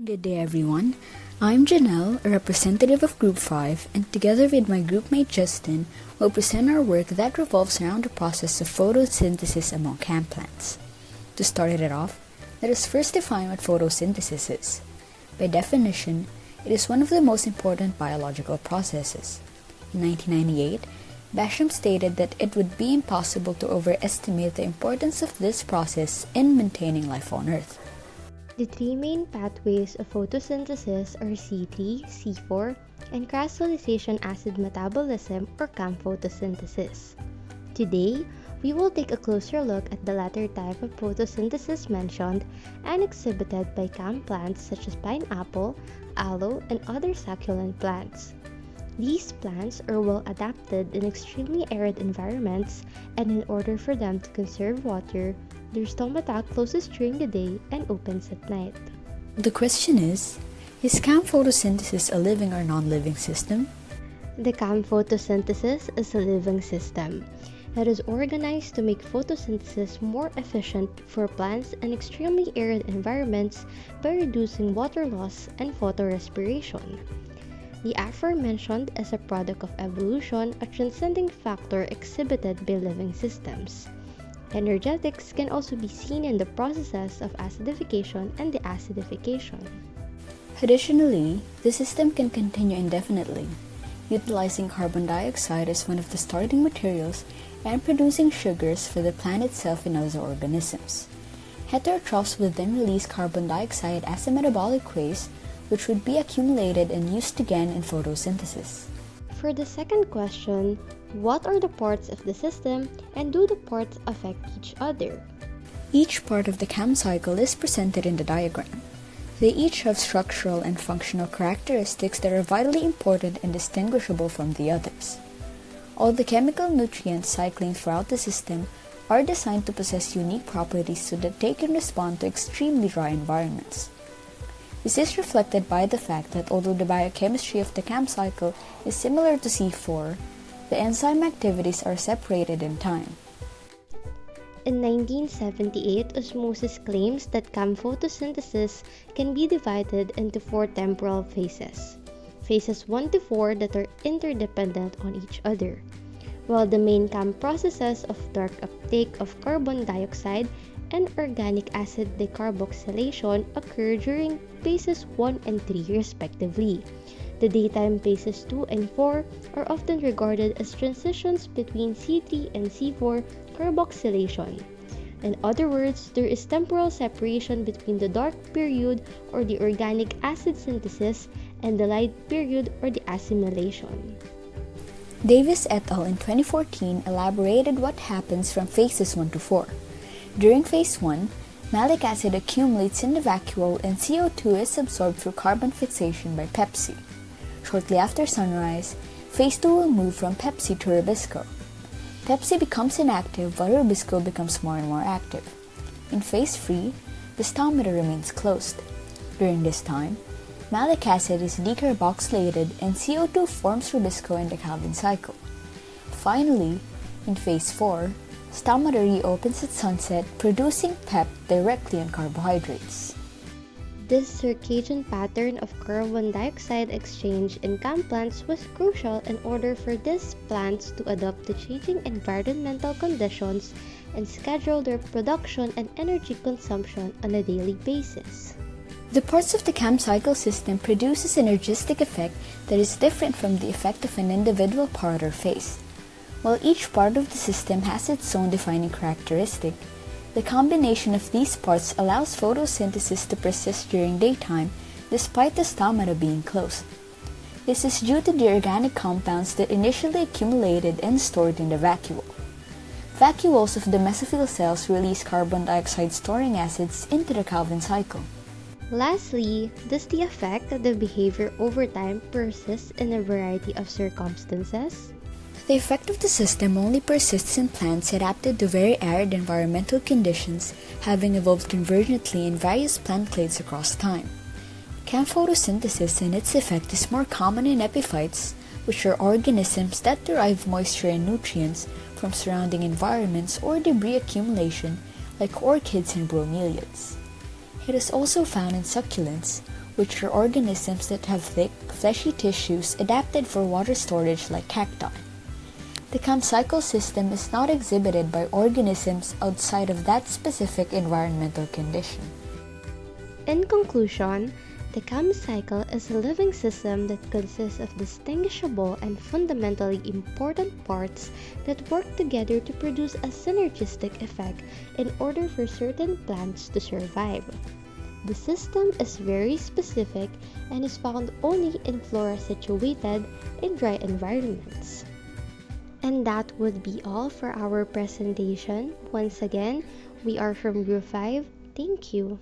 Good day, everyone. I'm Janelle, a representative of Group 5, and together with my groupmate Justin, will present our work that revolves around the process of photosynthesis among cam plants. To start it off, let us first define what photosynthesis is. By definition, it is one of the most important biological processes. In 1998, Basham stated that it would be impossible to overestimate the importance of this process in maintaining life on Earth. The three main pathways of photosynthesis are C3, C4, and crystallization acid metabolism or CAM photosynthesis. Today, we will take a closer look at the latter type of photosynthesis mentioned and exhibited by CAM plants such as pineapple, aloe, and other succulent plants. These plants are well adapted in extremely arid environments, and in order for them to conserve water, their stomata closes during the day and opens at night. The question is CAM photosynthesis a living or non-living system? The CAM photosynthesis is a living system. It is organized to make photosynthesis more efficient for plants in extremely arid environments by reducing water loss and photorespiration. The aforementioned is a product of evolution, a transcending factor exhibited by living systems. Energetics can also be seen in the processes of acidification and deacidification. Additionally, the system can continue indefinitely, utilizing carbon dioxide as one of the starting materials and producing sugars for the plant itself and other organisms. Heterotrophs would then release carbon dioxide as a metabolic waste, which would be accumulated and used again in photosynthesis. For the second question, what are the parts of the system and do the parts affect each other? Each part of the CAM cycle is presented in the diagram. They each have structural and functional characteristics that are vitally important and distinguishable from the others. All the chemical nutrients cycling throughout the system are designed to possess unique properties so that they can respond to extremely dry environments. This is reflected by the fact that although the biochemistry of the CAM cycle is similar to C4, the enzyme activities are separated in time. In 1978, Osmosis claims that CAM photosynthesis can be divided into four temporal phases. Phases 1 to 4 that are interdependent on each other, while the main CAM processes of dark uptake of carbon dioxide and organic acid decarboxylation occur during phases 1 and 3 respectively. The daytime phases 2 and 4 are often regarded as transitions between C3 and C4 carboxylation. In other words, there is temporal separation between the dark period or the organic acid synthesis and the light period or the assimilation. Davis et al. In 2014 elaborated what happens from phases 1 to 4. During phase 1, malic acid accumulates in the vacuole and CO2 is absorbed through carbon fixation by Pepsi. Shortly after sunrise, phase 2 will move from Pepsi to Rubisco. Pepsi becomes inactive while Rubisco becomes more and more active. In phase 3, the stomator remains closed. During this time, malic acid is decarboxylated and CO2 forms Rubisco in the Calvin cycle. Finally, in phase 4, stomator reopens at sunset, producing PEP directly on carbohydrates. This circadian pattern of carbon dioxide exchange in CAM plants was crucial in order for these plants to adapt to changing environmental conditions and schedule their production and energy consumption on a daily basis. The parts of the CAM cycle system produce a synergistic effect that is different from the effect of an individual part or phase. While each part of the system has its own defining characteristic, the combination of these parts allows photosynthesis to persist during daytime despite the stomata being closed. This is due to the organic compounds that initially accumulated and stored in the vacuole. Vacuoles of the mesophyll cells release carbon dioxide storing acids into the Calvin cycle. Lastly, does the effect of the behavior over time persist in a variety of circumstances? The effect of the system only persists in plants adapted to very arid environmental conditions, having evolved convergently in various plant clades across time. CAM photosynthesis and its effect is more common in epiphytes, which are organisms that derive moisture and nutrients from surrounding environments or debris accumulation like orchids and bromeliads. It is also found in succulents, which are organisms that have thick, fleshy tissues adapted for water storage like cacti. The CAM cycle system is not exhibited by organisms outside of that specific environmental condition. In conclusion, the CAM cycle is a living system that consists of distinguishable and fundamentally important parts that work together to produce a synergistic effect in order for certain plants to survive. The system is very specific and is found only in flora situated in dry environments. And that would be all for our presentation. Once again, we are from Group 5. Thank you.